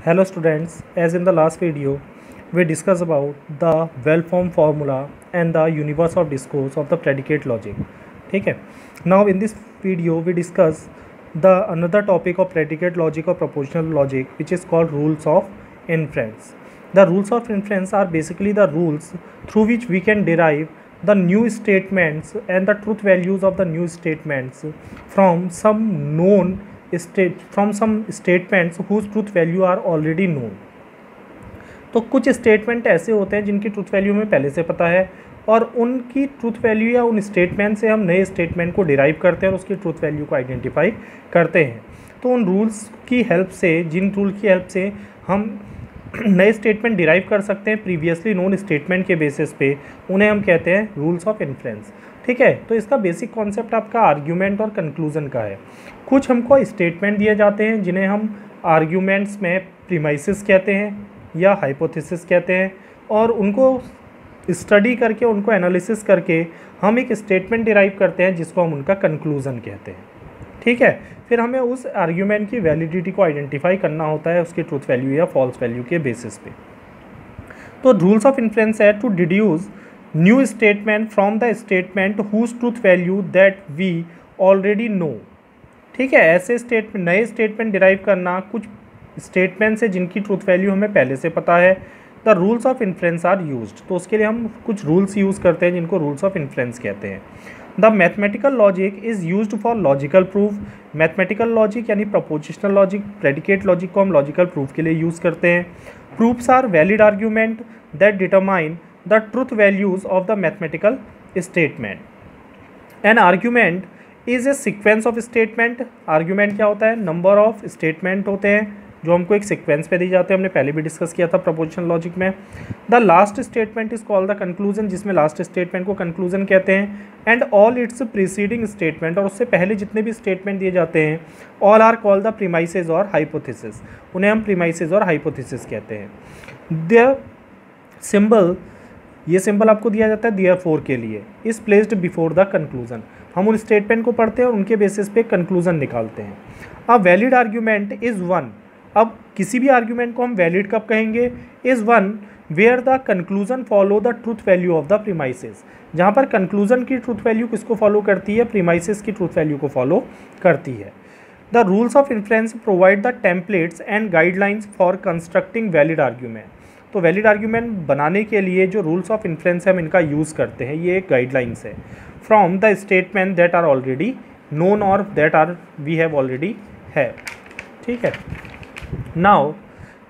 Hello students, as in the last video, we discussed about the well-formed formula and the universe of discourse of the predicate logic. ठीक है. Now in this video we discuss the another topic of predicate logic or propositional logic, which is called rules of inference. The rules of inference are basically the rules through which we can derive the new statements and the truth values of the new statements from some known statements whose truth value are already known. तो कुछ statement ऐसे होते हैं जिनकी truth value हमें पहले से पता है और उनकी ट्रूथ वैल्यू या उन स्टेटमेंट से हम नए स्टेटमेंट को डिराइव करते हैं और उसकी ट्रूथ वैल्यू को आइडेंटिफाई करते हैं. तो उन रूल्स की हेल्प से, जिन रूल की हेल्प से हम नए स्टेटमेंट डिराइव कर सकते हैं प्रीवियसली नोन स्टेटमेंट के बेसिस पे, उन्हें हम कहते हैं रूल्स ऑफ इन्फ्रेंस. ठीक है. तो इसका बेसिक कॉन्सेप्ट आपका आर्ग्यूमेंट और कंक्लूजन का है. कुछ हमको स्टेटमेंट दिए जाते हैं जिन्हें हम आर्ग्यूमेंट्स में प्रीमाइसेस कहते हैं या हाइपोथेसिस कहते हैं, और उनको स्टडी करके, उनको एनालिसिस करके हम एक स्टेटमेंट डिराइव करते हैं जिसको हम उनका कंक्लूजन कहते हैं. ठीक है. फिर हमें उस आर्ग्यूमेंट की वैलिडिटी को आइडेंटिफाई करना होता है उसकी ट्रूथ वैल्यू या फॉल्स वैल्यू के बेसिस पे. तो रूल्स ऑफ इन्फ्रेंस है to deduce new statement from the statement whose truth value that we already know. ठीक है. ऐसे स्टेटमेंट, नए स्टेटमेंट डिराइव करना कुछ स्टेटमेंट से जिनकी ट्रूथ वैल्यू हमें पहले से पता है. The rules of inference are used. तो उसके लिए हम कुछ रूल्स यूज़ करते हैं जिनको रूल्स ऑफ इन्फ्रेंस कहते हैं. The mathematical logic is used for logical proof. Mathematical logic यानी प्रपोजिशनल लॉजिक, प्रेडिकेट लॉजिक को हम लॉजिकल प्रूफ के लिए यूज़ करते हैं. Proofs are valid argument that determine the truth values of the mathematical statement. An argument is a sequence of statement. Argument क्या होता है? नंबर ऑफ स्टेटमेंट होते हैं जो हमको एक सीक्वेंस पे दी जाते हैं. हमने पहले भी डिस्कस किया था प्रपोजिशनल लॉजिक में. The last statement is called the conclusion, जिसमें लास्ट स्टेटमेंट को कंक्लूजन कहते हैं. And all its preceding statement, और उससे पहले जितने भी स्टेटमेंट दिए जाते हैं, all are called the premises और हाइपोथेसिस. उन्हें हम प्रीमाइसेस और हाइपोथेसिस कहते हैं. द सिंबल, ये सिंबल आपको दिया जाता है देयरफॉर के लिए, is placed before the conclusion. हम उन स्टेटमेंट को पढ़ते हैं और उनके बेसिस पे कंक्लूजन निकालते हैं. A valid argument is one. अब किसी भी आर्ग्यूमेंट को हम वैलिड कब कहेंगे? Is one where the conclusion follow the truth value of the premises. जहाँ पर कंक्लूजन की ट्रूथ वैल्यू किसको फॉलो करती है? प्रीमाइसेस की ट्रूथ वैल्यू को फॉलो करती है. The rules of inference provide the templates and guidelines for constructing valid argument. तो वैलिड आर्ग्यूमेंट बनाने के लिए जो रूल्स ऑफ इन्फ्रेंस है हम इनका यूज़ करते हैं, ये एक गाइडलाइंस है from the statement that are already known और that are we have already है. ठीक है. Now,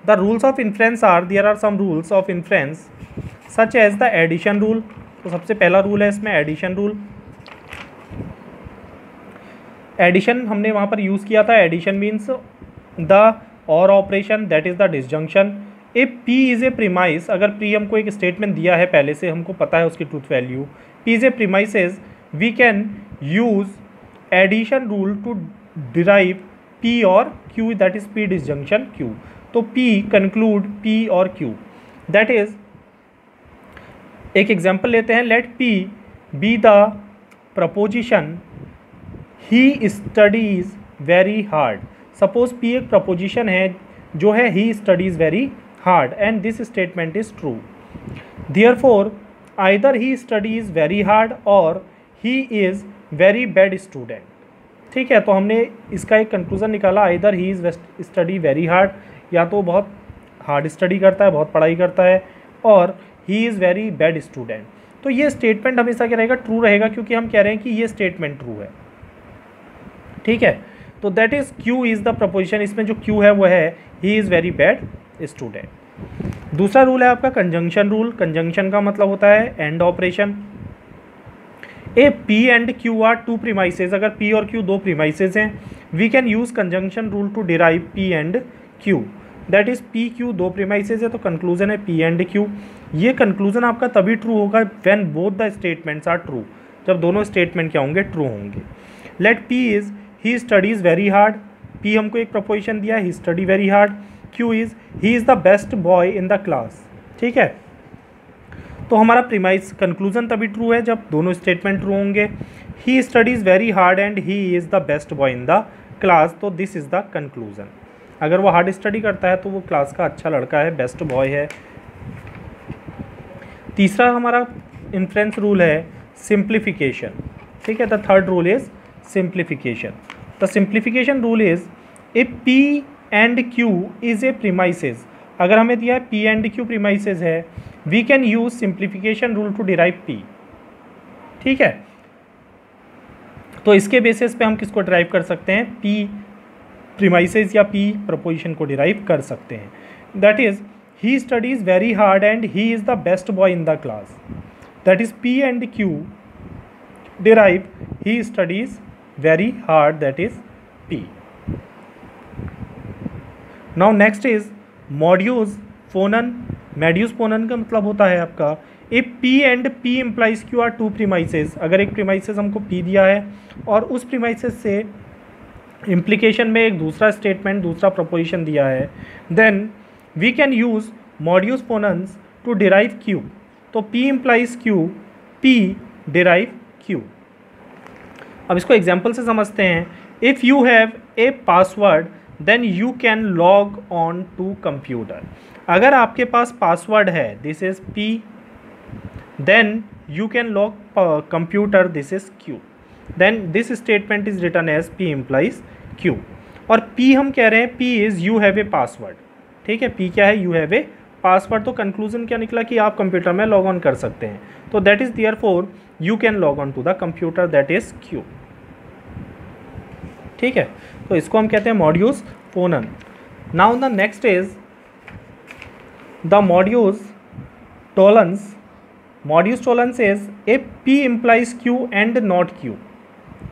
the rules of inference are, there are some rules of inference such as the addition rule. तो सबसे पहला रूल है इसमें एडिशन रूल. एडिशन हमने वहाँ पर यूज़ किया था. एडिशन मीन्स द और operation, that is the disjunction. A P is A premise. अगर P हमको एक स्टेटमेंट दिया है पहले से, हमको पता है उसकी truth value, P is a premises, we can use addition rule to derive P और Q, that is P disjunction Q. तो P conclude P और Q. That is, एक एग्जाम्पल लेते हैं. Let P be the proposition he studies very hard. Suppose P एक proposition है जो है he studies very hard and this statement is true. Therefore, either he studies very hard or he is very bad student. ठीक है. तो हमने इसका एक कंक्लूज़न निकाला, either he is study very hard, या तो बहुत हार्ड स्टडी करता है, बहुत पढ़ाई करता है, और ही इज़ वेरी बैड स्टूडेंट. तो ये स्टेटमेंट हमेशा क्या रहेगा? ट्रू रहेगा, क्योंकि हम कह रहे हैं कि ये स्टेटमेंट ट्रू है. ठीक है. तो that is Q is the proposition. इसमें जो क्यू है वो है he is very bad student. दूसरा रूल है आपका कंजंक्शन रूल. कंजंक्शन का मतलब होता है and operation. A P and Q are two premises. अगर P और Q दो प्रीमाइसेस हैं, we can use conjunction rule to derive P and Q. That is P Q दो प्रीमाइसेस है, तो कंक्लूजन है P एंड Q. ये कंक्लूजन आपका तभी ट्रू होगा when both the statements are true. जब दोनों स्टेटमेंट क्या होंगे? ट्रू होंगे. Let P is he studies very hard. P हमको एक प्रपोजिशन दिया है, he study very hard. Q is he is the best boy in the class. ठीक है. तो हमारा प्रीमाइस कंक्लूजन तभी ट्रू है जब दोनों स्टेटमेंट ट्रू होंगे. He studies very hard and he is the best boy in the class. तो दिस इज़ द कंक्लूजन. अगर वो हार्ड स्टडी करता है तो वो क्लास का अच्छा लड़का है, बेस्ट बॉय है। तीसरा हमारा इन्फ्रेंस रूल है सिंप्लीफिकेशन, ठीक है। The third rule is simplification. The simplification rule is a P and Q is a premises. अगर हमें दिया है P एंड Q प्रीमाइसेस है, we can use simplification rule to derive P, ठीक है। तो इसके बेसिस पे हम किसको डिराइव कर सकते हैं, P प्रीमाइसेस या P प्रपोजिशन को डिराइव कर सकते हैं। That is he studies very hard and he is the best boy in the class. That is P and Q derive he studies very hard, that is P। Now next is modus ponens. Modus ponens का मतलब होता है आपका a P and P implies Q are two premises. अगर एक premises हमको P दिया है और उस प्रीमाइसेस से इम्प्लीकेशन में एक दूसरा स्टेटमेंट, दूसरा प्रपोजिशन दिया है, then we can use modus ponens to derive Q। तो P implies Q, P derive Q। अब इसको एग्जाम्पल से समझते हैं। If you have a password then you can log on to computer. अगर आपके पास पासवर्ड है, this is P, then you can log computer, this is Q। Then this statement is written as P implies Q। और P हम कह रहे हैं P is you have a password, ठीक है। P क्या है, यू हैव ए पासवर्ड। तो कंक्लूजन क्या निकला कि आप कंप्यूटर में लॉग ऑन कर सकते हैं। तो that is therefore you can log on to the computer, that is Q, ठीक है। तो इसको हम कहते हैं modus ponens. Now the next is the modus tollens. Modus tollens is a P implies Q and not Q।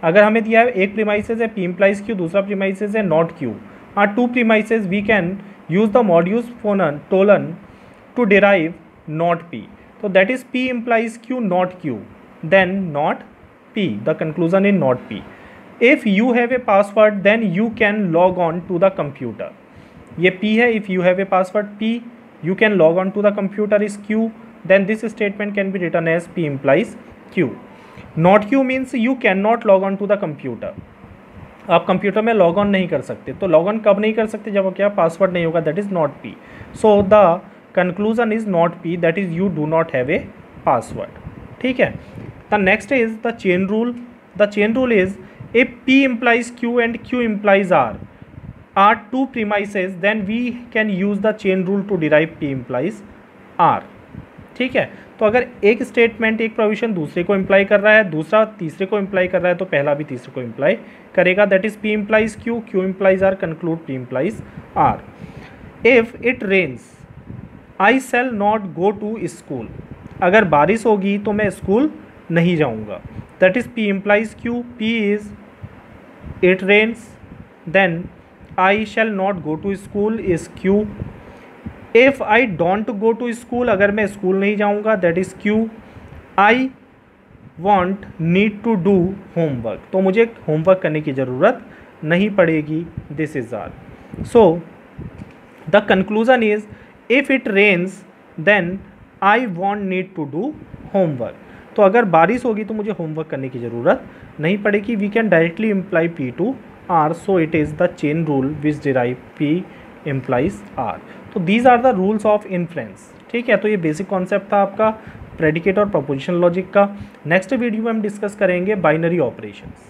अगर हमें दिया है एक प्रीमाइसेस है P इम्प्लाइज Q, दूसरा प्रीमाइसेस है not Q, are two premises, we can use the modus ponens tollens to derive not P। तो that is P implies Q not Q, then not P, the conclusion is not P। If you have a password then you can log on to the computer. ये P है, if you have a password P, you can log on to the computer is Q, then this statement can be written as P implies Q. Not Q means you cannot log on to the computer. आप computer में log on नहीं कर सकते। तो log on कब नहीं कर सकते, जब क्या पासवर्ड नहीं होगा, that is not P। So the conclusion is not P, that is you do not have a password, ठीक है। The next is the chain rule. The chain rule is a P implies Q and Q implies R are two premises, then we can use the chain rule to derive P implies R, ठीक है। तो अगर एक statement, एक provision दूसरे को imply कर रहा है, दूसरा तीसरे को इम्प्लाई कर रहा है, तो पहला भी तीसरे को इम्प्लाई करेगा, that is P implies Q, Q implies R, conclude P implies R। If it rains, I shall not go to school। अगर बारिश होगी तो मैं स्कूल नहीं जाऊँगा, that is P implies Q, P is it rains, then I shall not go to school is Q। If I don't go to school, अगर मैं school नहीं जाऊँगा, that is Q। I want need to do homework, तो मुझे homework करने की ज़रूरत नहीं पड़ेगी, this is R। So the conclusion is if it rains then I won't need to do homework। तो अगर बारिश होगी तो मुझे होमवर्क करने की ज़रूरत नहीं पड़ेगी, we can directly imply P to R, so it is the chain rule which derive P implies R। तो these are the rules of inference, ठीक है। तो ये बेसिक कॉन्सेप्ट था आपका प्रेडिकेट और प्रोपोजिशन लॉजिक का। नेक्स्ट वीडियो में हम डिस्कस करेंगे बाइनरी ऑपरेशंस।